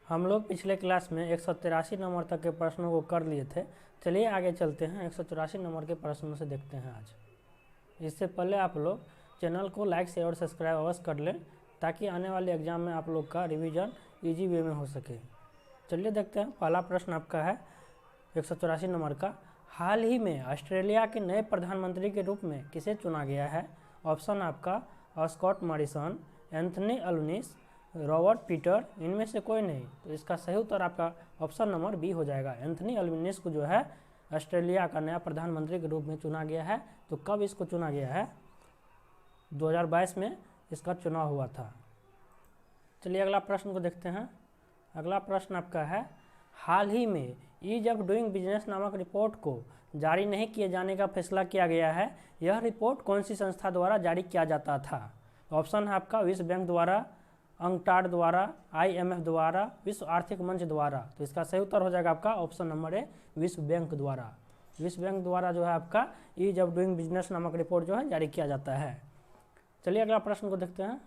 हम लोग पिछले क्लास में 183 नंबर तक के प्रश्नों को कर लिए थे। चलिए आगे चलते हैं, 184 नंबर के प्रश्नों से देखते हैं आज। इससे पहले आप लोग चैनल को लाइक शेयर और सब्सक्राइब अवश्य कर लें ताकि आने वाले एग्जाम में आप लोग का रिवीजन इजी वे में हो सके। चलिए देखते हैं, पहला प्रश्न आपका है 184 नंबर का। हाल ही में ऑस्ट्रेलिया के नए प्रधानमंत्री के रूप में किसे चुना गया है? ऑप्शन आपका Scott Morrison, Anthony Albanese, Robert Peter, इनमें से कोई नहीं। तो इसका सही उत्तर आपका ऑप्शन नंबर बी हो जाएगा। एंथनी अल्बनीज़ को जो है ऑस्ट्रेलिया का नया प्रधानमंत्री के रूप में चुना गया है। तो कब इसको चुना गया है? 2022 में इसका चुनाव हुआ था। चलिए अगला प्रश्न को देखते हैं। अगला प्रश्न आपका है, हाल ही में ईज ऑफ डूइंग बिजनेस नामक रिपोर्ट को जारी नहीं किए जाने का फैसला किया गया है। यह रिपोर्ट कौन सी संस्था द्वारा जारी किया जाता था? ऑप्शन है आपका विश्व बैंक द्वारा, अंकटाड द्वारा, IMF द्वारा, विश्व आर्थिक मंच द्वारा। तो इसका सही उत्तर हो जाएगा आपका ऑप्शन नंबर ए, विश्व बैंक द्वारा। विश्व बैंक द्वारा जो है आपका ईज ऑफ डूइंग बिजनेस नामक रिपोर्ट जो है जारी किया जाता है। चलिए अगला प्रश्न को देखते हैं।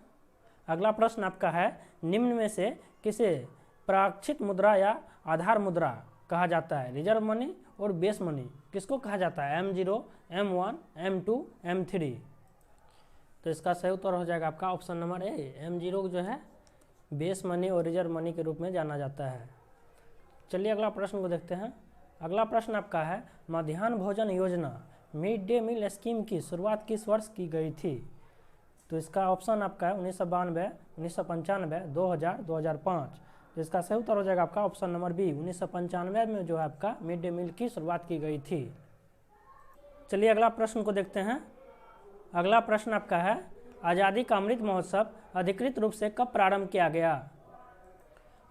अगला प्रश्न आपका है, निम्न में से किसे प्राक्षित मुद्रा या आधार मुद्रा कहा जाता है? रिजर्व मनी और बेस मनी किसको कहा जाता है? M0, M1, M2, M3। तो इसका सही उत्तर हो जाएगा आपका ऑप्शन नंबर ए, M0 जो है बेस मनी और रिजर्व मनी के रूप में जाना जाता है। चलिए अगला प्रश्न को देखते हैं। अगला प्रश्न आपका है, मध्याह्न भोजन योजना मिड डे मील स्कीम की शुरुआत किस वर्ष की गई थी? तो इसका ऑप्शन आपका है 1992, 1995, 2000, 2005। तो इसका सही उत्तर हो जाएगा आपका ऑप्शन नंबर बी, 1995 में जो है आपका मिड डे मील की शुरुआत की गई थी। चलिए अगला प्रश्न को देखते हैं। अगला प्रश्न आपका है, आज़ादी का अमृत महोत्सव अधिकृत रूप से कब प्रारंभ किया गया?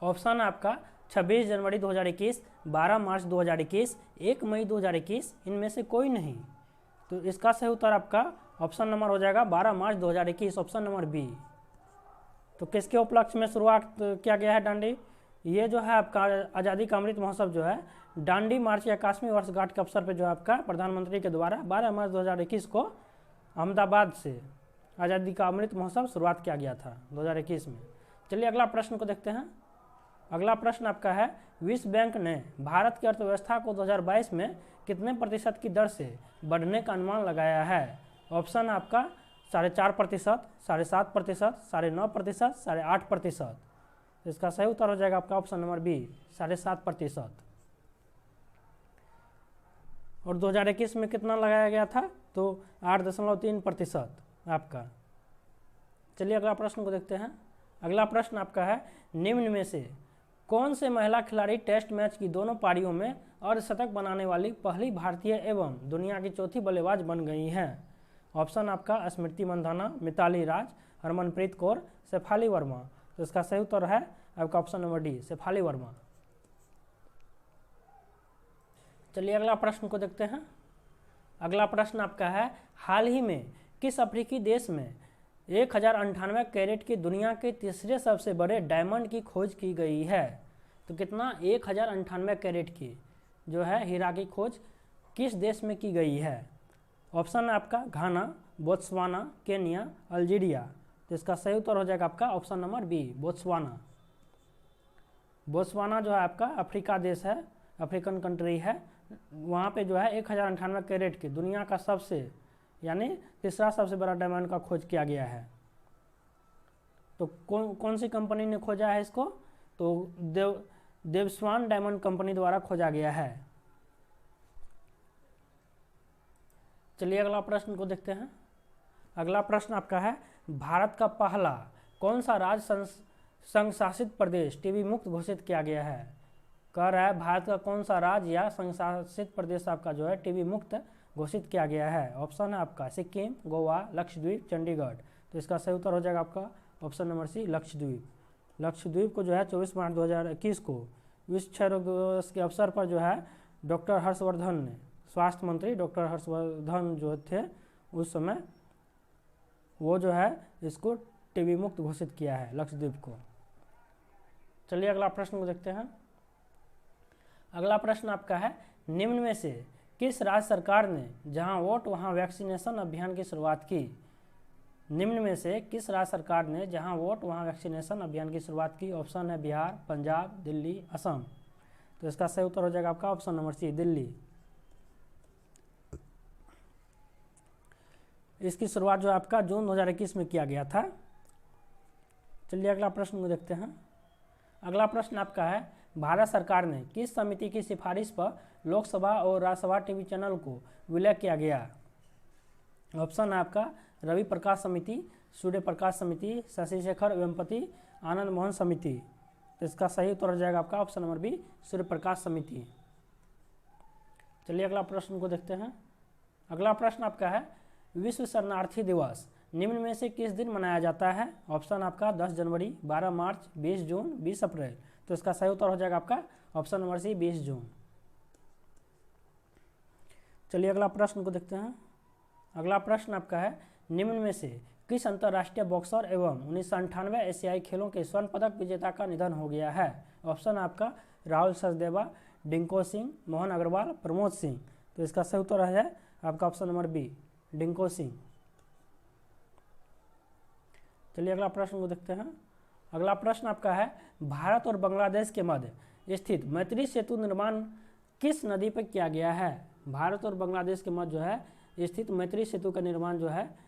ऑप्शन आपका 26 जनवरी 2021, 12 मार्च 2021, 1 मई 2021, इनमें से कोई नहीं। तो इसका सही उत्तर आपका ऑप्शन नंबर हो जाएगा 12 मार्च 2021, ऑप्शन नंबर बी। तो किसके उपलक्ष्य में शुरुआत किया गया है दांडी? ये जो है आपका आज़ादी का अमृत महोत्सव जो है दांडी मार्च या काश्मीर वर्षगांठ के अवसर पर जो है आपका प्रधानमंत्री के द्वारा 12 मार्च 2021 को अहमदाबाद से आज़ादी का अमृत महोत्सव शुरुआत किया गया था 2021 में। चलिए अगला प्रश्न को देखते हैं। अगला प्रश्न आपका है, विश्व बैंक ने भारत की अर्थव्यवस्था को 2022 में कितने प्रतिशत की दर से बढ़ने का अनुमान लगाया है? ऑप्शन आपका 4.5%, 7.5%, 9.5%, 8.5%। इसका सही उत्तर हो जाएगा आपका ऑप्शन नंबर बी, 7.5%। और 2021 में कितना लगाया गया था? तो 8.3% आपका। चलिए अगला प्रश्न को देखते हैं। अगला प्रश्न आपका है, निम्न में से कौन से महिला खिलाड़ी टेस्ट मैच की दोनों पारियों में अर्धशतक बनाने वाली पहली भारतीय एवं दुनिया की चौथी बल्लेबाज बन गई हैं? ऑप्शन आपका स्मृति मंधाना, मिताली राज, हरमनप्रीत कौर, शेफाली वर्मा। तो इसका सही उत्तर है आपका option number D, Shefali Verma. चलिए अगला प्रश्न को देखते हैं। अगला प्रश्न आपका है, हाल ही में किस अफ्रीकी देश में 1098 कैरेट की दुनिया के तीसरे सबसे बड़े डायमंड की खोज की गई है? तो कितना? 1098 कैरेट की जो है हीरा की खोज किस देश में की गई है? ऑप्शन है आपका घाना, बोत्सवाना, केन्या, अल्जीरिया। तो इसका सही उत्तर हो जाएगा आपका option number B, Botswana. Botswana जो है आपका अफ्रीका देश है, अफ्रीकन कंट्री है। वहाँ पे जो है 1098 कैरेट की दुनिया का सबसे यानी तीसरा सबसे बड़ा डायमंड का खोज किया गया है। तो कौन सी कंपनी ने खोजा है इसको? तो देवस्वान डायमंड कंपनी द्वारा खोजा गया है। चलिए अगला प्रश्न को देखते हैं। अगला प्रश्न आपका है, भारत का पहला कौन सा राज्य संघ शासित प्रदेश टीबी मुक्त घोषित किया गया है? कह रहा है भारत का कौन सा राज्य या संघ शासित प्रदेश आपका जो है टीबी मुक्त घोषित किया गया है? ऑप्शन है आपका सिक्किम, गोवा, लक्षद्वीप, चंडीगढ़। तो इसका सही उत्तर हो जाएगा आपका option number C, Lakshadweep. Lakshadweep को जो है 24 मार्च 2021 को विश्व क्षय रोग दिवस के अवसर पर जो है डॉक्टर हर्षवर्धन ने, स्वास्थ्य मंत्री डॉक्टर हर्षवर्धन जो थे उस समय, वो जो है इसको टीबी मुक्त घोषित किया है लक्षद्वीप को। चलिए अगला प्रश्न को देखते हैं। अगला प्रश्न आपका है, निम्न में से किस राज्य सरकार ने जहां वोट वहां वैक्सीनेशन अभियान की शुरुआत की? निम्न में से किस राज्य सरकार ने जहां वोट वहां वैक्सीनेशन अभियान की शुरुआत की? ऑप्शन है बिहार, पंजाब, दिल्ली, असम। तो इसका सही उत्तर हो जाएगा आपका ऑप्शन नंबर सी, दिल्ली। इसकी शुरुआत जो आपका जून 2021 में किया गया था। चलिए अगला प्रश्न को देखते हैं। अगला प्रश्न आपका है, भारत सरकार ने किस समिति की सिफारिश पर लोकसभा और राज्यसभा टीवी चैनल को विलय किया गया? ऑप्शन है आपका रवि प्रकाश समिति, सूर्य प्रकाश समिति, शशि शेखर वेम्पति, आनंद मोहन समिति। तो इसका सही उत्तर हो जाएगा आपका option number B, Surya Prakash समिति। चलिए अगला प्रश्न को देखते हैं। अगला प्रश्न आपका है, विश्व शरणार्थी दिवस निम्न में से किस दिन मनाया जाता है? ऑप्शन आपका 10 जनवरी, 12 मार्च, 20 जून, 20 अप्रैल। तो इसका सही उत्तर हो जाएगा आपका ऑप्शन नंबर सी, 20 जून। चलिए अगला प्रश्न को देखते हैं। अगला प्रश्न आपका है, निम्न में से किस अंतर्राष्ट्रीय बॉक्सर एवं 1998 एशियाई खेलों के स्वर्ण पदक विजेता का निधन हो गया है? ऑप्शन आपका राहुल सचदेवा, डिंको सिंह, मोहन अग्रवाल, प्रमोद सिंह। तो इसका सही उत्तर है आपका option number B, Dingko Singh. चलिए अगला प्रश्न को देखते हैं। अगला प्रश्न आपका है, भारत और बांग्लादेश के मध्य स्थित मैत्री सेतु निर्माण किस नदी पर किया गया है? भारत और बांग्लादेश के मध्य जो है स्थित मैत्री सेतु का निर्माण जो है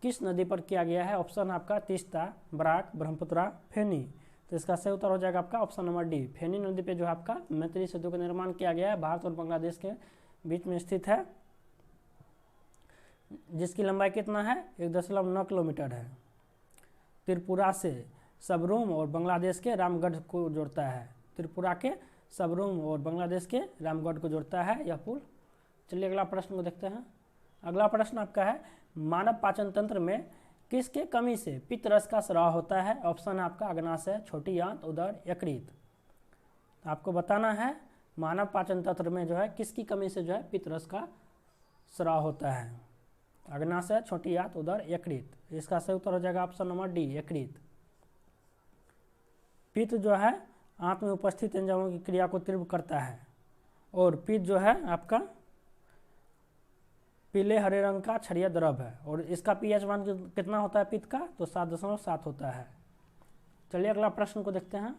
किस नदी पर किया गया है? ऑप्शन आपका तीस्ता, बराक, ब्रह्मपुत्रा, फेनी। तो इसका सही उत्तर हो जाएगा आपका ऑप्शन नंबर डी, फेनी नदी पे जो है आपका मैत्री सेतु का निर्माण किया गया है, भारत और बांग्लादेश के बीच में स्थित है, जिसकी लंबाई कितना है? 1.9 किलोमीटर है। त्रिपुरा से सबरूम और बांग्लादेश के रामगढ़ को जोड़ता है। त्रिपुरा के सबरूम और बांग्लादेश के रामगढ़ को जोड़ता है यह पुल। चलिए अगला प्रश्न को देखते हैं। अगला प्रश्न आपका है, मानव पाचन तंत्र में किसके कमी से पित्त रस का स्राव होता है? ऑप्शन है आपका अग्नाशय, छोटी आंत, उदर, यकृत। आपको बताना है मानव पाचन तंत्र में जो है किसकी कमी से जो है पित्त रस का स्राव होता है? अग्नाशय, छोटी आंत, उदर, यकृत। इसका सही उत्तर हो जाएगा ऑप्शन नंबर डी, यकृत। पित्त जो है आंत में उपस्थित एंजाइमों की क्रिया को तीव्र करता है और पित्त जो है आपका पीले हरे रंग का क्षारीय द्रव है और इसका पीएच मान कितना होता है पित्त का? तो 7.7 होता है। चलिए अगला प्रश्न को देखते हैं।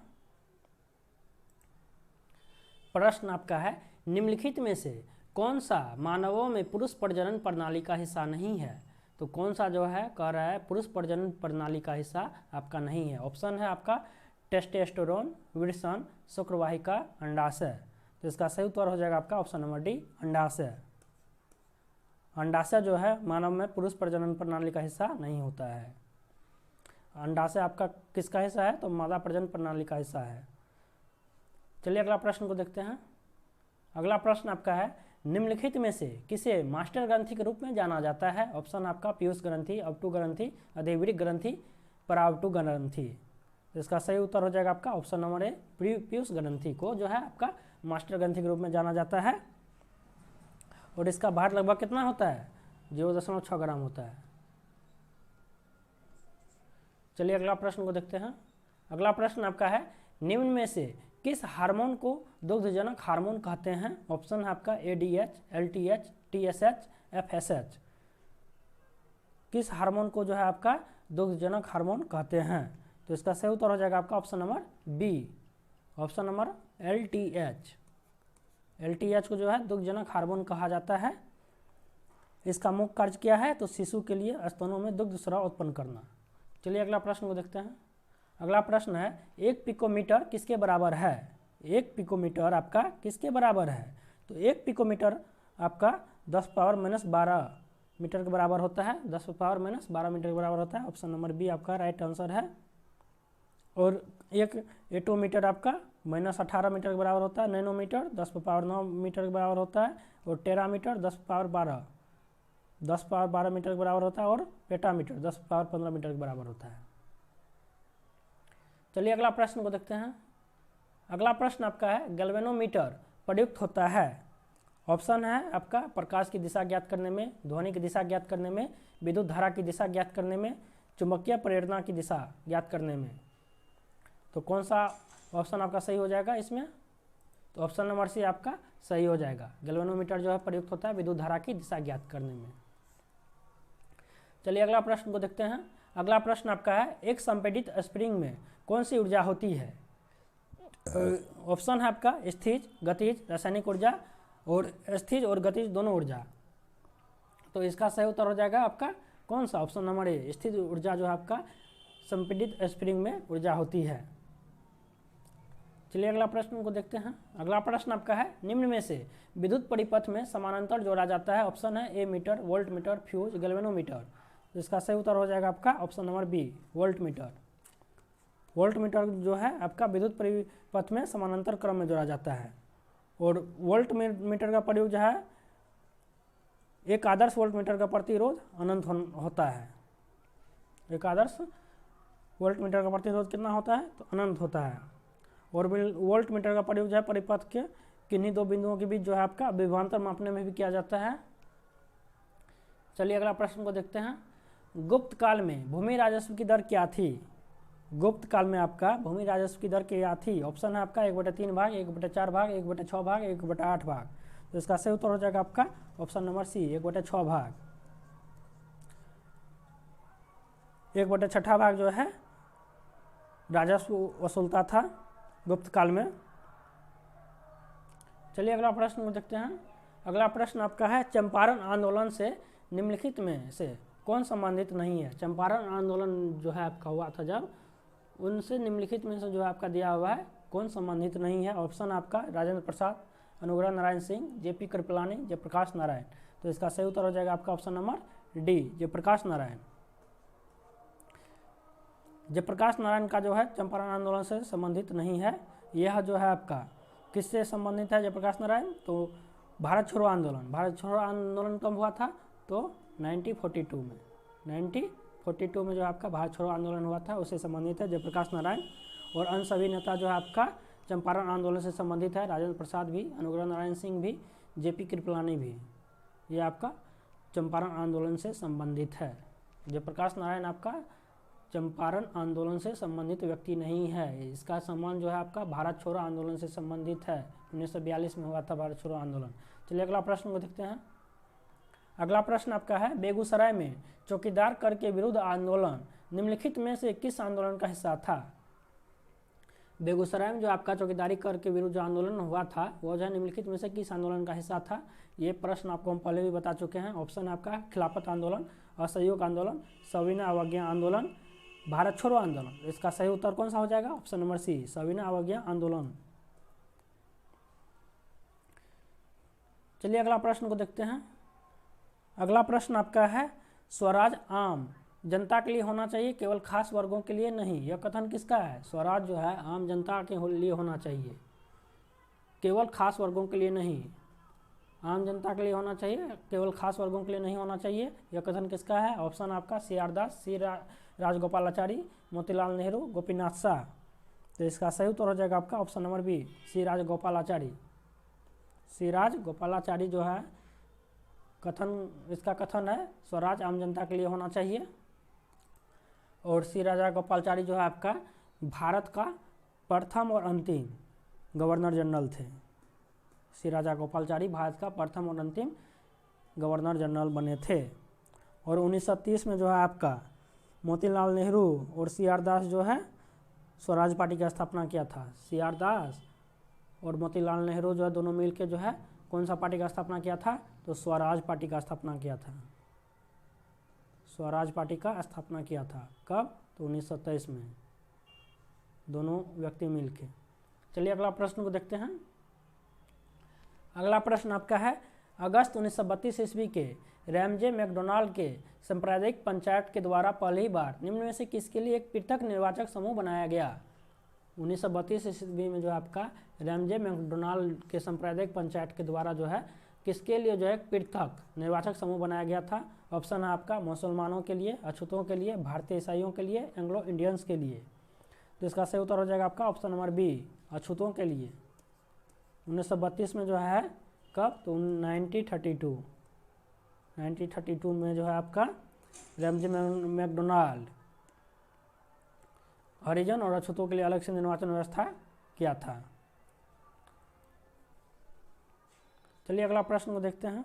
प्रश्न आपका है, निम्नलिखित में से कौन सा मानवों में पुरुष प्रजनन प्रणाली का हिस्सा नहीं है? तो कौन सा जो है कह रहा है पुरुष प्रजनन प्रणाली का हिस्सा आपका नहीं है? ऑप्शन है आपका टेस्टोस्टेरोन, विरसन, शुक्रवाहिका, अंडाशय। तो इसका सही उत्तर हो जाएगा आपका ऑप्शन नंबर डी, अंडाशय। अंडाशय जो है मानव में पुरुष प्रजनन प्रणाली का हिस्सा नहीं होता है। अंडाशय आपका किसका हिस्सा है? तो मादा प्रजनन प्रणाली का हिस्सा है। चलिए अगला प्रश्न को देखते हैं। अगला प्रश्न आपका है, निम्नलिखित में से किसे मास्टर ग्रंथि के रूप में जाना जाता है? ऑप्शन आपका पीयूष ग्रंथि, अवटु ग्रंथि, अधिवृक्क ग्रंथि, परावटु ग्रंथि। इसका सही उत्तर हो जाएगा आपका ऑप्शन नंबर ए, पीयूष ग्रंथि को जो है आपका मास्टर ग्रंथि के रूप में जाना जाता है और इसका भार लगभग कितना होता है? 0.6 ग्राम होता है। चलिए अगला प्रश्न को देखते हैं। अगला प्रश्न आपका है, निम्न में से किस हार्मोन को दुग्धजनक हार्मोन कहते हैं? ऑप्शन है आपका ADH, LTH, TSH, FSH। किस हार्मोन को जो है आपका दुग्धजनक हार्मोन कहते हैं? तो इसका सही उत्तर हो जाएगा आपका option number B, option number LTH। LTH को जो है दुग्धजनक हार्मोन कहा जाता है। इसका मुख्य कार्य क्या है? तो शिशु के लिए स्तनों में दुग्ध स्राव उत्पन्न करना। चलिए अगला प्रश्न को देखते हैं। अगला प्रश्न है, 1 पिकोमीटर किसके बराबर है? 1 पिकोमीटर आपका किसके बराबर है? तो 1 पिकोमीटर आपका 10⁻⁻12 मीटर के बराबर होता है। 10⁻⁻12 मीटर के बराबर होता है। ऑप्शन नंबर बी आपका राइट आंसर है। और 1 एटोमीटर आपका -18 मीटर के बराबर होता है। नैनोमीटर 10⁻9 मीटर के बराबर होता है और टेरामीटर 10⁻12 मीटर के बराबर होता है और पेटामीटर 10⁻15 मीटर के बराबर होता है। चलिए अगला प्रश्न को देखते हैं। अगला प्रश्न आपका है, गैल्वेनोमीटर प्रयुक्त होता है। ऑप्शन है आपका प्रकाश की दिशा ज्ञात करने में, ध्वनि की दिशा ज्ञात करने में, विद्युत धारा की दिशा ज्ञात करने में, चुंबकीय प्रेरणा की दिशा ज्ञात करने में। तो कौन सा ऑप्शन आपका सही हो जाएगा इसमें? तो ऑप्शन नंबर सी आपका सही हो जाएगा। गैल्वेनोमीटर जो है प्रयुक्त होता है विद्युत धारा की दिशा ज्ञात करने में। चलिए अगला प्रश्न को देखते हैं। अगला प्रश्न आपका है, एक संपीड़ित स्प्रिंग में कौन सी ऊर्जा होती है? ऑप्शन है आपका स्थिज, गतिज, रासायनिक ऊर्जा और स्थिज और गतिज दोनों ऊर्जा। तो इसका सही उत्तर हो जाएगा आपका कौन सा? ऑप्शन नंबर ए, स्थिज ऊर्जा जो है आपका संपीड़ित स्प्रिंग में ऊर्जा होती है। चलिए अगला प्रश्न को देखते हैं। अगला प्रश्न आपका है, निम्न में से विद्युत परिपथ में समानांतर जोड़ा जाता है। ऑप्शन है ammeter, volt meter, fuse, galvanometer. तो इसका सही उत्तर हो जाएगा आपका option number B, volt meter. Volt meter जो है आपका विद्युत परिपथ में समानांतर क्रम में जोड़ा जाता है। और वोल्ट मीटर का प्रयोग जो है, एक आदर्श वोल्ट मीटर का प्रतिरोध अनंत होता है। एक आदर्श वोल्ट मीटर का प्रतिरोध कितना होता है? तो अनंत होता है। और वोल्ट मीटर का प्रयोग जो है परिपथ के किन्हीं दो बिंदुओं के बीच जो है आपका विभवांतर मापने में भी किया जाता है। चलिए अगला प्रश्न को देखते हैं। गुप्त काल में भूमि राजस्व की दर क्या थी? गुप्त काल में आपका भूमि राजस्व की दर क्या थी? ऑप्शन है आपका 1/3 भाग, 1/4 भाग, 1/6 भाग, 1/8 भाग। तो इसका सही उत्तर हो जाएगा आपका ऑप्शन नंबर सी, 1/6 भाग। 1/6 भाग जो है राजस्व वसूलता था गुप्त काल में। चलिए अगला प्रश्न को देखते हैं। अगला प्रश्न आपका है, चंपारण आंदोलन से निम्नलिखित में से कौन संबंधित नहीं है? चंपारण आंदोलन जो है आपका हुआ था जब, उनसे निम्नलिखित में से जो है आपका दिया हुआ है कौन संबंधित नहीं है? ऑप्शन आपका राजेंद्र प्रसाद, अनुग्रह नारायण सिंह, जेपी कृपलानी, जयप्रकाश नारायण। तो इसका सही उत्तर हो जाएगा आपका option number D, Jayaprakash Narayan. Jayaprakash Narayan का जो है चंपारण आंदोलन से संबंधित नहीं है। यह जो है आपका किससे संबंधित है जयप्रकाश नारायण? तो भारत छोड़ो आंदोलन। भारत छोड़ो आंदोलन कब हुआ था? तो 1942 में। 1942 में जो आपका भारत छोड़ो आंदोलन हुआ था, उससे संबंधित है जयप्रकाश नारायण। और अन्य सभी नेता जो है आपका चंपारण आंदोलन से संबंधित है। राजेंद्र प्रसाद भी, अनुग्रह नारायण सिंह भी, जेपी कृपलानी भी। ये आपका चंपारण आंदोलन से संबंधित है। जयप्रकाश नारायण आपका चंपारण आंदोलन से संबंधित व्यक्ति नहीं है। इसका संबंध जो है आपका भारत छोड़ो आंदोलन से संबंधित है। 1942 में हुआ था भारत छोड़ो आंदोलन। चलिए अगला प्रश्न को देखते हैं। अगला प्रश्न आपका है, बेगूसराय में चौकीदार कर के विरुद्ध आंदोलन निम्नलिखित में से किस आंदोलन का हिस्सा था? बेगूसराय में जो आपका चौकीदारी कर के विरुद्ध आंदोलन हुआ था, वो जो है निम्नलिखित में से किस आंदोलन का हिस्सा था? ये प्रश्न आपको हम पहले भी बता चुके हैं। ऑप्शन आपका खिलाफत आंदोलन, असहयोग आंदोलन, सविनय अवज्ञा आंदोलन, भारत छोड़ो आंदोलन। इसका सही उत्तर कौन सा हो जाएगा? ऑप्शन नंबर सी, सविनय अवज्ञा आंदोलन। चलिए अगला प्रश्न को देखते हैं। अगला प्रश्न आपका है, स्वराज आम जनता के लिए होना चाहिए, केवल खास वर्गों के लिए नहीं। यह कथन किसका है? स्वराज जो है आम जनता के लिए होना चाहिए, केवल खास वर्गों के लिए नहीं। आम जनता के लिए होना चाहिए, केवल खास वर्गों के लिए नहीं होना चाहिए। यह कथन किसका है? ऑप्शन आपका सी आर दास, सी राजगोपालाचारी, मोतीलाल नेहरू, गोपीनाथ शाह। तो इसका सही उत्तर हो जाएगा आपका ऑप्शन नंबर बी, सी राजगोपालाचारी। सी राजगोपालाचारी जो है कथन, इसका कथन है स्वराज आम जनता के लिए होना चाहिए। और सी राजगोपालाचारी जो है आपका भारत का प्रथम और अंतिम गवर्नर जनरल थे। सी राजगोपालाचारी भारत का प्रथम और अंतिम गवर्नर जनरल बने थे। और 1930 में जो है आपका मोतीलाल नेहरू और सी आर दास जो है स्वराज पार्टी की स्थापना किया था। सी आर दास और मोतीलाल नेहरू जो है दोनों मिलकर जो है कौन सा पार्टी का स्थापना किया था? तो स्वराज पार्टी का स्थापना किया था। स्वराज पार्टी का स्थापना किया था कब? तो 1923 में, दोनों व्यक्ति मिलके। चलिए अगला प्रश्न को देखते हैं। अगला प्रश्न आपका है, अगस्त 1932 ईस्वी के रैमजे मैकडोनाल्ड के सांप्रदायिक पंचायत के द्वारा पहली बार निम्न में से किसके लिए एक पृथक निर्वाचक समूह बनाया गया? 1932 ईस्वी में जो आपका रैमजे मैकडोनाल्ड के सांप्रदायिक पंचायत के द्वारा जो है किसके लिए जो है पृथक निर्वाचक समूह बनाया गया था? ऑप्शन है आपका मुसलमानों के लिए, अछूतों के लिए, भारतीय ईसाइयों के लिए, एंग्लो इंडियंस के लिए। तो इसका सही उत्तर हो जाएगा आपका ऑप्शन नंबर बी, अछूतों के लिए। 1932 में जो है कब? तो 1932 में जो है आपका रैमजे मैकडोनाल्ड हरिजन और अछूतों के लिए अलग से निर्वाचन व्यवस्था किया था। चलिए अगला प्रश्न को देखते हैं।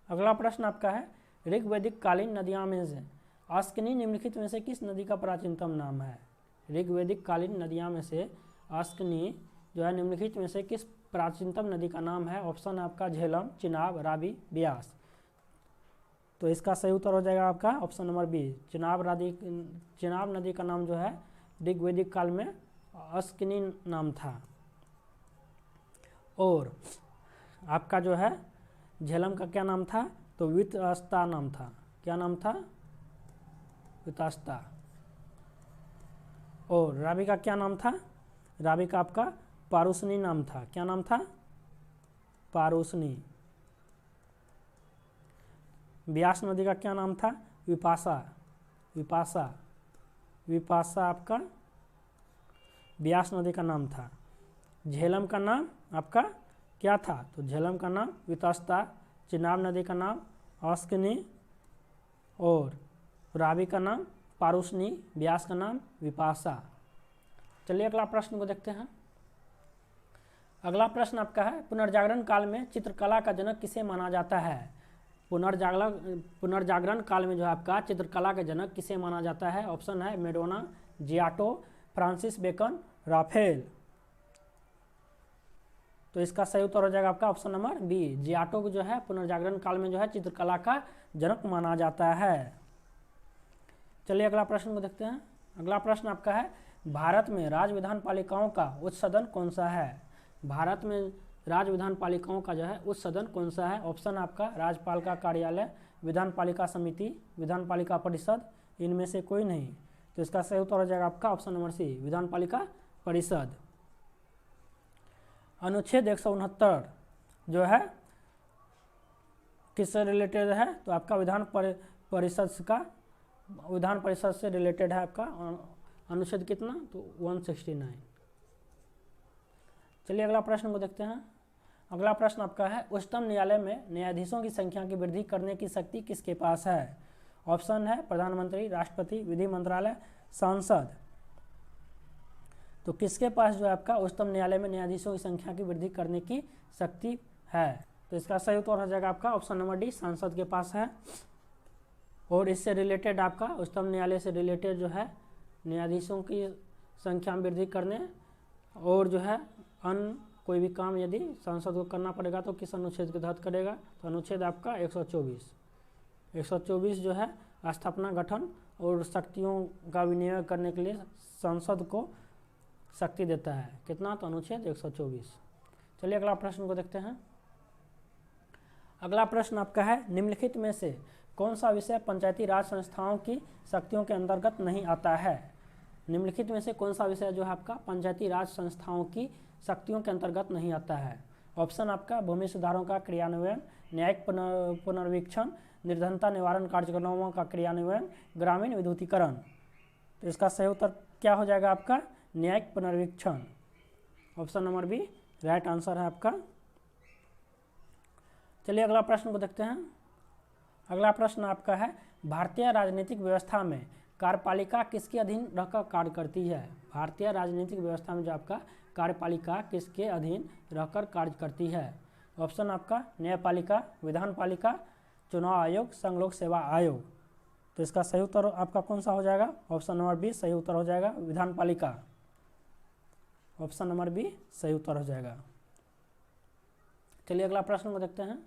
अगला प्रश्न आपका है, ऋग्वैदिक कालीन नदियाँ में से अस्किनी निम्नलिखित में से किस नदी का प्राचीनतम नाम है? ऋग्वैदिक कालीन नदियाँ में से अस्किनी जो है निम्नलिखित में से किस प्राचीनतम नदी का नाम है? ऑप्शन है आपका झेलम, चिनाब, रावी, ब्यास। तो इसका सही उत्तर हो जाएगा आपका ऑप्शन नंबर बी, चिनाब नदी का नाम जो है ऋग्वैदिक काल में अस्किनी नाम था। और आपका जो है झेलम का क्या नाम था? तो वितस्ता नाम था। क्या नाम था? वितस्ता। और रावी का क्या नाम था? रावी का आपका पारुसनी नाम था। क्या नाम था? पारुसनी। ब्यास नदी का क्या नाम था? विपाशा। विपाशा। विपाशा आपका ब्यास नदी का नाम था। झेलम का नाम आपका क्या था? तो झेलम का नाम वितस्ता, चिनाब नदी का नाम अस्किनी और रावी का नाम पारुसनी, ब्यास का नाम विपाशा। चलिए अगला प्रश्न को देखते हैं। अगला प्रश्न आपका है पुनर्जागरण काल में चित्रकला का जनक किसे माना जाता है? पुनर्जागरण काल में जो है आपका चित्रकला का जनक किसे माना जाता है? ऑप्शन है मेडोना, जियाटो, फ्रांसिस बेकन, राफेल। तो इसका सही उत्तर हो जाएगा आपका ऑप्शन नंबर बी, जियाटो को जो है पुनर्जागरण काल में जो है चित्रकला का जनक माना जाता है। चलिए अगला प्रश्न को देखते हैं। अगला प्रश्न आपका है भारत में राज्य विधान पालिकाओं का उच्च सदन कौन सा है? भारत में राज्य विधान पालिकाओं का जो है उच्च सदन कौन सा है? ऑप्शन आपका राज्यपाल का कार्यालय, विधान पालिका समिति, विधान पालिका परिषद, इनमें से कोई नहीं। तो इसका सही उत्तर हो जाएगा आपका ऑप्शन नंबर सी, विधान पालिका परिषद। अनुच्छेद 169 जो है किससे रिलेटेड है? तो आपका विधान परिषद से रिलेटेड है आपका अनुच्छेद कितना? तो 169। चलिए अगला प्रश्न को देखते हैं। अगला प्रश्न आपका है उच्चतम न्यायालय में न्यायाधीशों की संख्या की वृद्धि करने की शक्ति किसके पास है? ऑप्शन है प्रधानमंत्री, राष्ट्रपति, विधि मंत्रालय, सांसद। तो किसके पास जो है आपका उच्चतम न्यायालय में न्यायाधीशों की संख्या की वृद्धि करने की शक्ति है? तो इसका सही उत्तर हो जाएगा आपका ऑप्शन नंबर डी, सांसद के पास है। और इससे रिलेटेड आपका उच्चतम न्यायालय से रिलेटेड जो है न्यायाधीशों की संख्या में वृद्धि करने और जो है अन्य कोई भी काम यदि सांसद को करना पड़ेगा तो किस अनुच्छेद के तहत करेगा? तो अनुच्छेद आपका 124 जो है स्थापना, गठन और शक्तियों का विनियोग करने के लिए संसद को शक्ति देता है। कितना? तो अनुच्छेद 124। चलिए अगला प्रश्न को देखते हैं। अगला प्रश्न आपका है निम्नलिखित में से कौन सा विषय पंचायती राज संस्थाओं की शक्तियों के अंतर्गत नहीं आता है? निम्नलिखित में से कौन सा विषय जो है आपका पंचायती राज संस्थाओं की शक्तियों के अंतर्गत नहीं आता है? ऑप्शन आपका भूमि सुधारों का क्रियान्वयन, न्यायिक पुनर्वीक्षण, निर्धनता निवारण कार्यक्रमों का क्रियान्वयन, ग्रामीण विद्युतीकरण। तो इसका सही उत्तर क्या हो जाएगा आपका? न्यायिक पुनर्वीक्षण। Option number B right answer है आपका। चलिए अगला प्रश्न को देखते हैं। अगला प्रश्न आपका है भारतीय राजनीतिक व्यवस्था में कार्यपालिका किसके अधीन रहकर कार्य करती है? भारतीय राजनीतिक व्यवस्था में जो आपका कार्यपालिका किसके अधीन रहकर कार्य करती है? ऑप्शन आपका न्यायपालिका, विधान पालिका, चुनाव आयोग, संघ लोक सेवा आयोग। तो इसका सही उत्तर आपका कौन सा हो जाएगा? ऑप्शन नंबर बी सही उत्तर हो जाएगा, विधान पालिका। ऑप्शन नंबर बी सही उत्तर हो जाएगा। चलिए अगला प्रश्न को देखते हैं।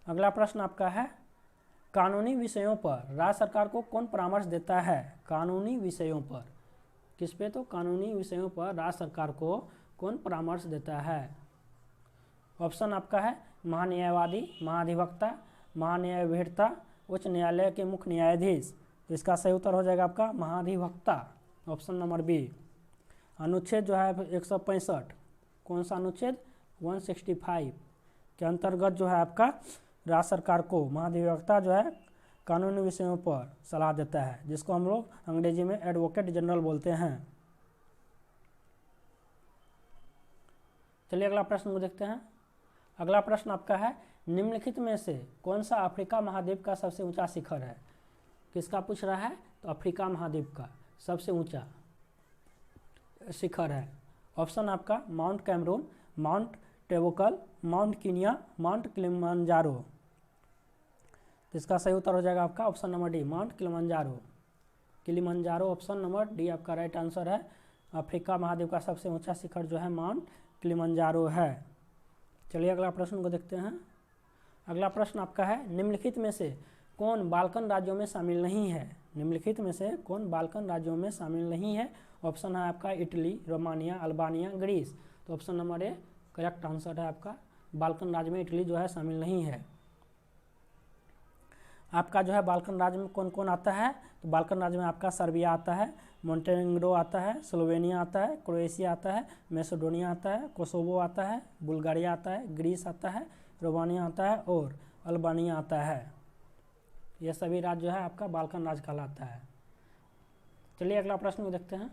अगला प्रश्न आपका है कानूनी विषयों पर राज्य सरकार को कौन परामर्श देता है? कानूनी विषयों पर किस पे? तो कानूनी विषयों पर राज्य सरकार को कौन परामर्श देता है? ऑप्शन आपका है महान्यायवादी, महाधिवक्ता, महान्यायाधीश, उच्च न्यायालय के मुख्य न्यायाधीश। तो इसका सही उत्तर हो जाएगा आपका महाधिवक्ता। Option number B. अनुच्छेद जो है 165, कौन सा अनुच्छेद? 165 के अंतर्गत जो है आपका राज्य सरकार को महाधिवक्ता जो है कानूनी विषयों पर सलाह देता है, जिसको हम लोग अंग्रेजी में एडवोकेट जनरल बोलते हैं। चलिए अगला प्रश्न को देखते हैं। अगला प्रश्न आपका है निम्नलिखित में से कौन सा अफ्रीका महाद्वीप का सबसे ऊंचा शिखर है? किसका पूछ रहा है? तो अफ्रीका महाद्वीप का सबसे ऊंचा शिखर है। ऑप्शन आपका Mount Cameroon, Mount Toubkal, Mount Kenya, Mount Kilimanjaro. तो इसका सही उत्तर हो जाएगा आपका option number D, Mount Kilimanjaro. Kilimanjaro option number D आपका राइट आंसर है। अफ्रीका महाद्वीप का सबसे ऊंचा शिखर जो है माउंट किलिमंजारो है। चलिए अगला प्रश्न को देखते हैं। अगला प्रश्न आपका है, निम्नलिखित में से कौन बाल्कन राज्यों में शामिल नहीं है? निम्नलिखित में से कौन बाल्कन राज्यों में शामिल नहीं है? ऑप्शन है आपका इटली, रोमानिया, अल्बानिया, ग्रीस। तो option number A correct answer है आपका। बाल्कन राज्य में इटली जो है शामिल नहीं है। आपका जो है बाल्कन राज्य में कौन कौन आता है? तो बाल्कन राज्य में आपका सर्बिया आता है, मोंटेनेग्रो आता है, स्लोवेनिया आता है, क्रोएशिया आता है, मैसेडोनिया आता है, कोसोवो आता है, बुल्गारिया आता है, ग्रीस आता है, रोमानिया आता है और अल्बानिया आता है। यह सभी राज्य जो है आपका बाल्कन राज्य कहलाता है। चलिए अगला प्रश्न को देखते हैं।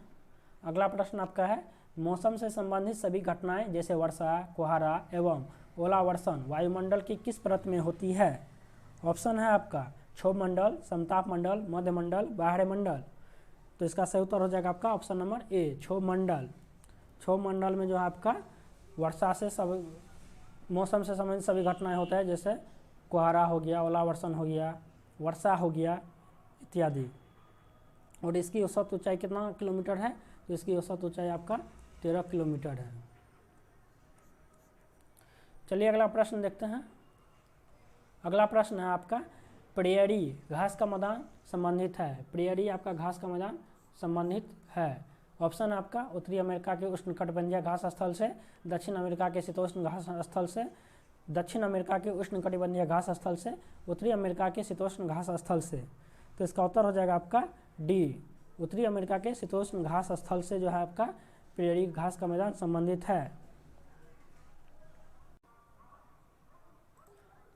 अगला प्रश्न आपका है, मौसम से संबंधित सभी घटनाएं जैसे वर्षा, कोहरा एवं ओलावर्षण वायुमंडल की किस परत में होती है? ऑप्शन है आपका क्षोभ मंडल, समताप मंडल, मध्य मंडल, बाह्य मंडल। तो इसका सही उत्तर हो जाएगा आपका ऑप्शन नंबर ए, क्षोभ मंडल। क्षोभ मंडल में जो है आपका वर्षा से सब मौसम से संबंधित सभी घटनाएं होता है, जैसे कोहरा हो गया, ओलावर्षण हो गया, वर्षा हो गया इत्यादि। और इसकी औसत ऊंचाई कितना किलोमीटर है? तो इसकी औसत ऊंचाई आपका 13 किलोमीटर है। चलिए अगला प्रश्न देखते हैं। अगला प्रश्न है आपका, प्रेयरी घास का मैदान संबंधित है। प्रेयरी आपका घास का मैदान संबंधित है। ऑप्शन है आपका उत्तरी अमेरिका के उष्णकटिबंधीय घास स्थल से, दक्षिण अमेरिका के शीतोष्ण घास स्थल से, दक्षिण अमेरिका के उष्णकटिबंधीय घास स्थल से, उत्तरी अमेरिका के शीतोष्ण घास स्थल से। तो इसका उत्तर हो जाएगा आपका डी, उत्तरी अमेरिका के शीतोष्ण घास स्थल से जो है आपका प्रेयरी घास का मैदान संबंधित है।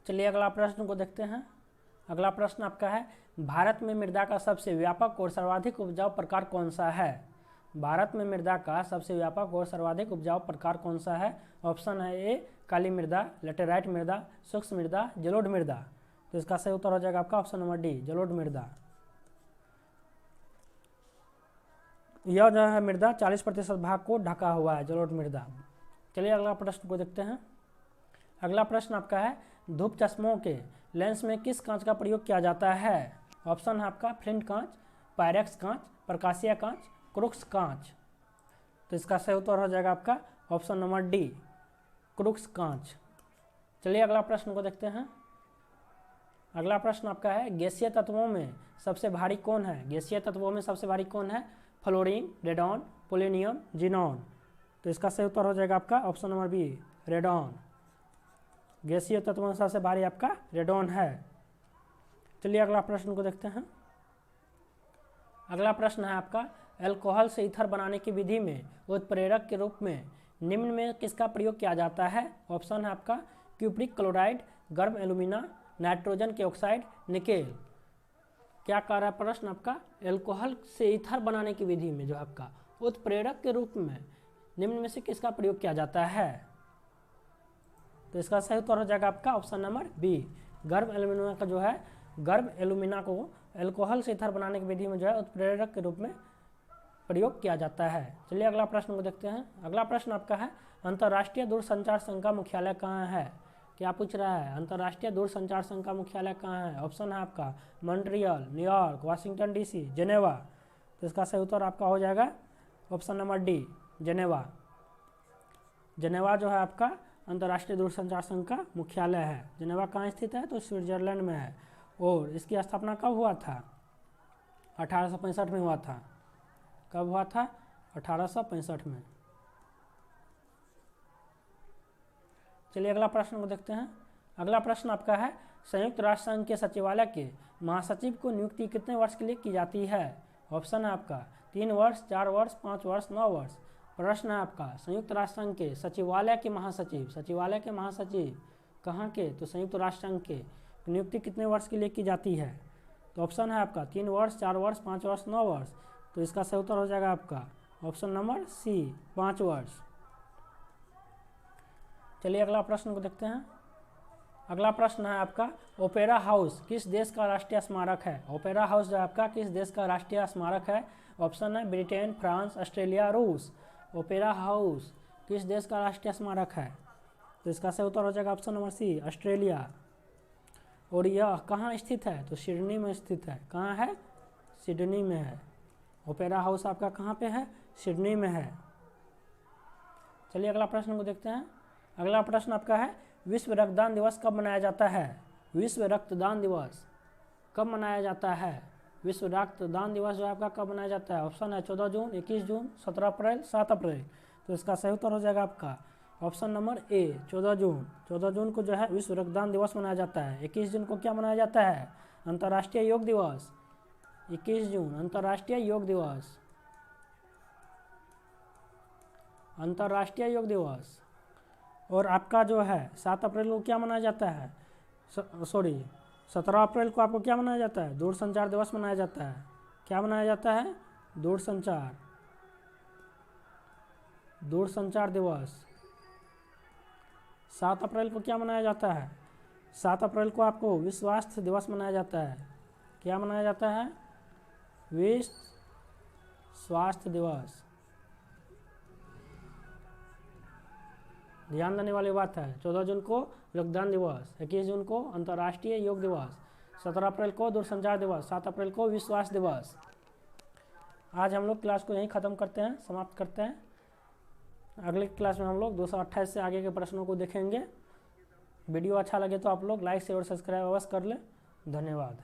चलिए अगला प्रश्न को देखते हैं। अगला प्रश्न आपका है, भारत में मृदा का सबसे व्यापक और सर्वाधिक उपजाऊ प्रकार कौन सा है? भारत में मृदा का सबसे व्यापक और सर्वाधिक उपजाऊ प्रकार कौन सा है? ऑप्शन है ए काली मृदा, लेटेराइट मृदा, शुष्क मृदा, जलोढ़ मृदा। तो इसका सही उत्तर हो जाएगा आपका ऑप्शन नंबर डी, जलोढ़ मृदा। यह जो है मृदा 40% भाग को ढका हुआ है, जलोढ़ मृदा। चलिए अगला प्रश्न को देखते हैं। अगला प्रश्न आपका है, धूप चश्मों के लेंस में किस कांच का प्रयोग किया जाता है? ऑप्शन है आपका फ्लिंट कांच, पायरेक्स कांच, प्रकाशीय कांच, क्रूक्स कांच। तो इसका सही उत्तर हो जाएगा आपका ऑप्शन नंबर डी, क्रूक्स कांच। चलिए अगला प्रश्न को देखते हैं। अगला प्रश्न आपका है, गैसीय तत्वों में सबसे भारी कौन है? गैसीय तत्वों में सबसे भारी कौन है? Fluorine, radon, polonium, xenon. तो इसका सही उत्तर हो जाएगा आपका ऑप्शन नंबर बी, रेडॉन। गैसीय तत्वों में सबसे भारी आपका रेडॉन है। चलिए अगला प्रश्न को देखते हैं। अगला प्रश्न है आपका, अल्कोहल से ईथर बनाने की विधि में उत्प्रेरक के रूप में निम्न में किसका प्रयोग किया जाता है? ऑप्शन है आपका क्यूप्रिक क्लोराइड, गर्म एल्यूमिना, नाइट्रोजन के ऑक्साइड, निकेल। क्या कह रहा है प्रश्न आपका? अल्कोहल से ईथर बनाने की विधि में जो आपका उत्प्रेरक के रूप में निम्न में से किसका प्रयोग किया जाता है? तो इसका सही उत्तर हो जाएगा आपका ऑप्शन नंबर बी, गर्म एल्यूमिना का जो है, गर्म एल्यूमिना को अल्कोहल से ईथर बनाने की विधि में जो है उत्प्रेरक के रूप में प्रयोग किया जाता है। चलिए अगला प्रश्न को देखते हैं। अगला प्रश्न आपका है, अंतर्राष्ट्रीय दूरसंचार संघ का मुख्यालय कहाँ है? क्या पूछ रहा है? अंतर्राष्ट्रीय दूरसंचार संघ का मुख्यालय कहाँ है? ऑप्शन है आपका Montreal, New York, Washington DC, Geneva. तो इसका सही उत्तर आपका हो जाएगा option number D, Geneva. Geneva जो है आपका अंतर्राष्ट्रीय दूरसंचार संघ का मुख्यालय है। जेनेवा कहाँ स्थित है? तो स्विट्जरलैंड में है। और इसकी स्थापना कब हुआ था? 1865 में हुआ था। कब हुआ था? 1865 में। चलिए अगला प्रश्न को देखते हैं। अगला प्रश्न आपका है, संयुक्त राष्ट्र संघ के सचिवालय के महासचिव को नियुक्ति कितने वर्ष के लिए की जाती है? ऑप्शन है आपका 3 वर्ष, 4 वर्ष, 5 वर्ष, 9 वर्ष। प्रश्न है आपका, संयुक्त राष्ट्र संघ के सचिवालय के महासचिव, सचिवालय के महासचिव कहाँ के? तो संयुक्त राष्ट्र संघ के नियुक्ति कितने वर्ष के लिए की जाती है? तो ऑप्शन है आपका 3 वर्ष, 4 वर्ष, 5 वर्ष, 9 वर्ष। तो इसका सही उत्तर हो जाएगा आपका ऑप्शन नंबर सी, 5 वर्ष। चलिए अगला प्रश्न को देखते हैं। अगला प्रश्न है आपका, ओपेरा हाउस किस देश का राष्ट्रीय स्मारक है? ओपेरा हाउस जो आपका किस देश का राष्ट्रीय स्मारक है? ऑप्शन है ब्रिटेन, फ्रांस, ऑस्ट्रेलिया, रूस। ओपेरा हाउस किस देश का राष्ट्रीय स्मारक है? तो इसका सही उत्तर हो जाएगा ऑप्शन नंबर सी, ऑस्ट्रेलिया। और यह कहाँ स्थित है? तो सिडनी में स्थित है। कहाँ है? सिडनी में है। ओपेरा हाउस आपका कहाँ पे है? सिडनी में है। चलिए अगला प्रश्न को देखते हैं। अगला प्रश्न आपका है, विश्व रक्तदान दिवस कब मनाया जाता है? विश्व रक्तदान दिवस कब मनाया जाता है? विश्व रक्तदान दिवस जो आपका कब मनाया जाता है? ऑप्शन है 14 जून, 21 जून, 17 अप्रैल, 7 अप्रैल। तो इसका सही उत्तर हो जाएगा आपका ऑप्शन नंबर ए, 14 जून। 14 जून को जो है विश्व रक्तदान दिवस मनाया जाता है। 21 जून को क्या मनाया जाता है? अंतर्राष्ट्रीय योग दिवस। 21 जून अंतर्राष्ट्रीय योग दिवस। अंतर्राष्ट्रीय योग दिवस। और आपका जो है 7 अप्रैल को क्या मनाया जाता है? 17 अप्रैल को आपको क्या मनाया जाता है? दूरसंचार दिवस मनाया जाता है। क्या मनाया जाता है? दूरसंचार दिवस। 7 अप्रैल को क्या मनाया जाता है? 7 अप्रैल को आपको विश्व स्वास्थ्य दिवस मनाया जाता है। क्या मनाया जाता है? विश्व स्वास्थ्य दिवस। ध्यान देने वाली बात है, 14 जून को रक्तदान दिवस, 21 जून को अंतर्राष्ट्रीय योग दिवस, 17 अप्रैल को दूरसंचार दिवस, 7 अप्रैल को विश्व स्वास्थ्य दिवस। आज हम लोग क्लास को यहीं ख़त्म करते हैं, समाप्त करते हैं। अगले क्लास में हम लोग 228 से आगे के प्रश्नों को देखेंगे। वीडियो अच्छा लगे तो आप लोग लाइक शेयर और सब्सक्राइब अवश्य कर लें। धन्यवाद।